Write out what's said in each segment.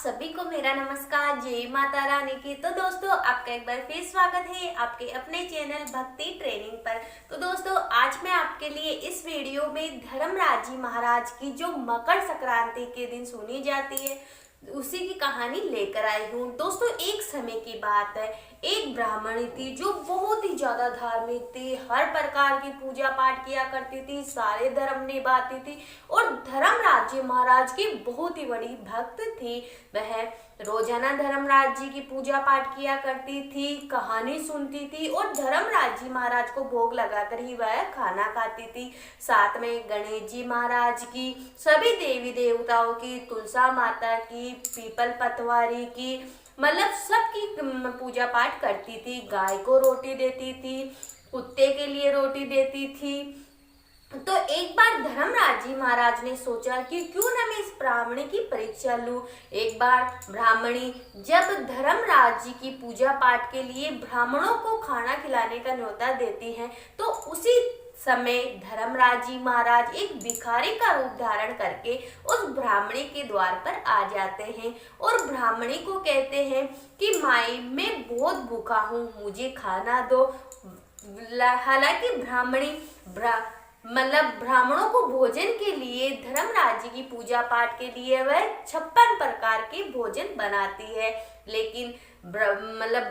सभी को मेरा नमस्कार, जय माता रानी की। तो दोस्तों, आपका एक बार फिर स्वागत है आपके अपने चैनल भक्ति ट्रेनिंग पर। तो दोस्तों, आज मैं आपके लिए इस वीडियो में धर्मराज जी महाराज की जो मकर संक्रांति के दिन सुनी जाती है उसी की कहानी लेकर आई हूँ। दोस्तों, एक समय की बात है, एक ब्राह्मणी थी जो बहुत ही ज्यादा धार्मिक थी, हर प्रकार की पूजा पाठ किया करती थी, सारे धर्म निभाती थी और धर्मराज जी महाराज की बहुत ही बड़ी भक्त थी। वह रोजाना धर्मराज जी की पूजा पाठ किया करती थी, कहानी सुनती थी और धर्मराज जी महाराज को भोग लगाकर ही वह खाना खाती थी। साथ में गणेश जी महाराज की, सभी देवी देवताओं की, तुलसा माता की, पीपल पतवारी की, मतलब सबकी पूजा पाठ करती थी। गाय को रोटी देती थी, कुत्ते के लिए रोटी देती थी। तो एक बार धर्मराज जी महाराज ने सोचा कि क्यों ना मैं इस ब्राह्मणी की परीक्षा लूं। एक बार ब्राह्मणी जब धर्मराज जी की पूजा पाठ के लिए ब्राह्मणों को खाना खिलाने का न्योता देती हैं, तो उसी समय धर्मराज जी महाराज एक भिखारी का रूप धारण करके उस ब्राह्मणी के द्वार पर आ जाते हैं और ब्राह्मणी को कहते हैं कि माई, मैं बहुत भूखा हूँ, मुझे खाना दो। हालांकि ब्राह्मणी ब्राह्मणों को भोजन के लिए, धर्मराज जी की पूजा पाठ के लिए वह 56 प्रकार के भोजन बनाती है, लेकिन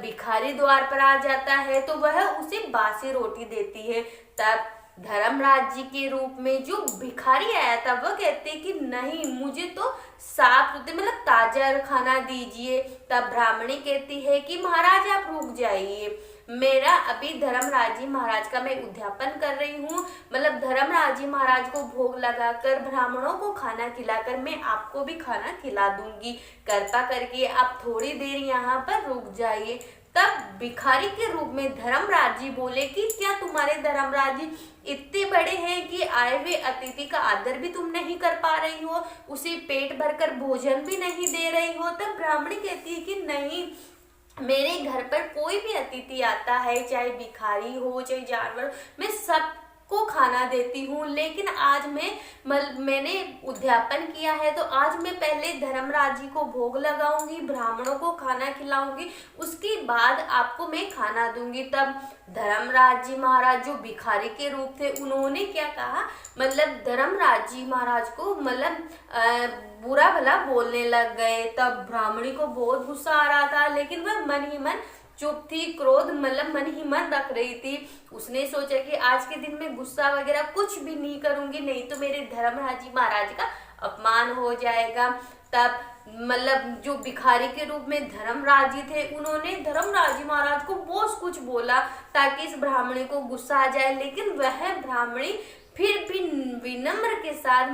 भिखारी द्वार पर आ जाता है तो वह उसे बासी रोटी देती है। तब धर्मराज जी के रूप में जो भिखारी आया था वह कहते कि नहीं, मुझे तो साफ सुथरे ताजा खाना दीजिए। तब ब्राह्मणी कहती है कि महाराज आप रुक जाइए, मेरा अभी धर्मराज जी महाराज का मैं उद्यापन कर रही हूँ, धर्मराज जी महाराज को भोग लगाकर ब्राह्मणों को खाना खिलाकर मैं आपको भी खाना खिला दूंगी, कृपा करके आप थोड़ी देर यहाँ पर रुक जाइए। तब भिखारी के रूप में धर्मराज जी बोले कि क्या तुम्हारे धर्मराज जी इतने बड़े हैं कि आए हुए अतिथि का आदर भी तुम नहीं कर पा रही हो, उसे पेट भरकर भोजन भी नहीं दे रही हो। तब ब्राह्मणी कहती है कि नहीं, मेरे घर पर कोई भी अतिथि आता है, चाहे भिखारी हो चाहे जानवर, मैं सबको खाना देती हूँ, लेकिन आज मैंने उद्यापन किया है तो आज मैं पहले धर्मराज जी को भोग लगाऊंगी, ब्राह्मणों को खाना खिलाऊंगी, उसके बाद आपको मैं खाना दूंगी। तब धर्मराज जी महाराज जो भिखारी के रूप थे उन्होंने क्या कहा, धर्मराज जी महाराज को बुरा भला बोलने लग गए। तब ब्राह्मणी को बहुत गुस्सा आ रहा था, लेकिन वह मन ही मन चुप थी, क्रोध मन ही मन रख रही थी। उसने सोचा कि आज के दिन में गुस्सा वगैरह कुछ भी नहीं करूंगी, नहीं तो मेरे धर्मराज जी महाराज का अपमान हो जाएगा। तब जो भिखारी के रूप में धर्मराज जी थे उन्होंने धर्मराज जी महाराज को बहुत कुछ बोला ताकि इस ब्राह्मणी को गुस्सा आ जाए, लेकिन वह ब्राह्मणी फिर भी विनम्र के साथ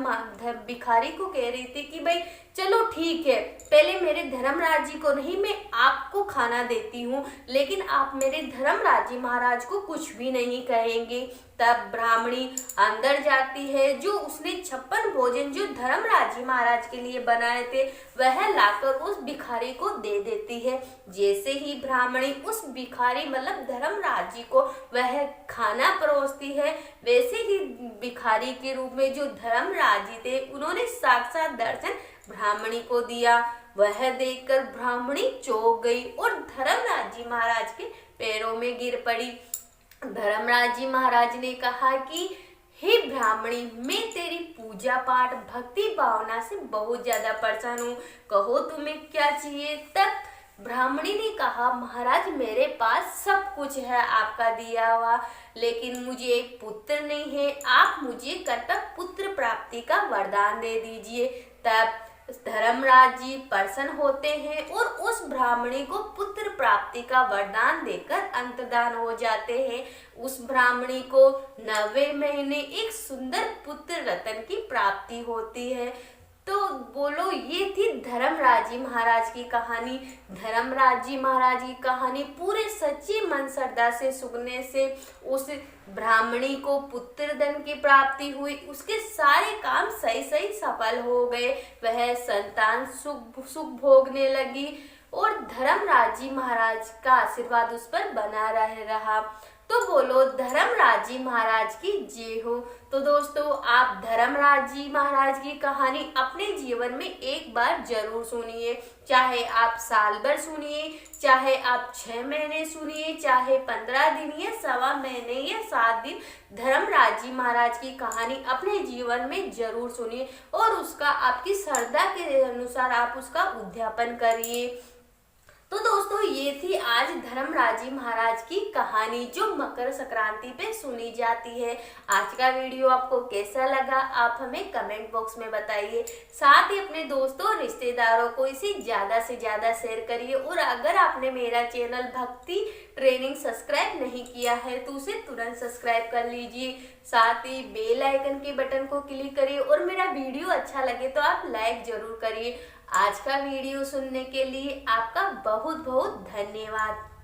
भिखारी को कह रही थी कि भाई चलो ठीक है, पहले मेरे धर्मराज जी को नहीं, मैं आपको खाना देती हूँ, लेकिन आप मेरे धर्मराज जी महाराज को कुछ भी नहीं कहेंगे। तब ब्राह्मणी अंदर जाती है, जो उसने 56 भोजन जो धर्मराज जी महाराज के लिए बनाए थे वह लाकर उस भिखारी को दे देती है। जैसे ही ब्राह्मणी उस भिखारी धर्मराज जी को वह खाना परोसती है, वैसे ही भिखारी के रूप में जो धर्मराज जी थे उन्होंने साक्षात दर्शन ब्राह्मणी को दिया। वह देखकर ब्राह्मणी चौंक गई और धर्मराज जी महाराज के पैरों में गिर पड़ी। धर्मराज जी महाराज ने कहा कि हे ब्राह्मणी, मैं तेरी पूजा पाठ भक्ति भावना से बहुत ज्यादा प्रसन्न हूँ, कहो तुम्हें क्या चाहिए। तब ब्राह्मणी ने कहा, महाराज मेरे पास सब कुछ है आपका दिया हुआ, लेकिन मुझे एक पुत्र नहीं है, आप मुझे कृपया पुत्र प्राप्ति का वरदान दे दीजिए। तब धर्मराज जी प्रसन्न होते हैं और उस ब्राह्मणी को पुत्र प्राप्ति का वरदान देकर अंतर्धान हो जाते हैं। उस ब्राह्मणी को 9वें महीने एक सुंदर पुत्र रत्न की प्राप्ति होती है। तो बोलो, ये थी धर्मराज जी महाराज की कहानी। धर्मराज जी महाराज की कहानी पूरे सच्ची मन श्रद्धा से सुनने से उस ब्राह्मणी को पुत्र धन की प्राप्ति हुई, उसके सारे काम सही सही सफल हो गए, वह संतान सुख भोगने लगी और धर्मराज जी महाराज का आशीर्वाद उस पर बना रहा। तो बोलो धर्मराज जी महाराज की जय हो। तो दोस्तों, आप धर्मराज जी महाराज की कहानी अपने जीवन में एक बार जरूर सुनिए। चाहे आप साल भर सुनिए, चाहे आप 6 महीने सुनिए, चाहे 15 दिन या सवा महीने या 7 दिन, धर्मराज जी महाराज की कहानी अपने जीवन में जरूर सुनिए और उसका आपकी श्रद्धा के अनुसार आप उसका उद्यापन करिए। तो दोस्तों, ये थी आज धर्मराज जी महाराज की कहानी जो मकर संक्रांति पे सुनी जाती है। आज का वीडियो आपको कैसा लगा आप हमें कमेंट बॉक्स में बताइए। साथ ही अपने दोस्तों और रिश्तेदारों को इसे ज्यादा से ज्यादा शेयर करिए और अगर आपने मेरा चैनल भक्ति ट्रेनिंग सब्सक्राइब नहीं किया है तो उसे तुरंत सब्सक्राइब कर लीजिए। साथ ही बेल आइकन के बटन को क्लिक करिए और मेरा वीडियो अच्छा लगे तो आप लाइक जरूर करिए। आज का वीडियो सुनने के लिए आपका बहुत बहुत धन्यवाद।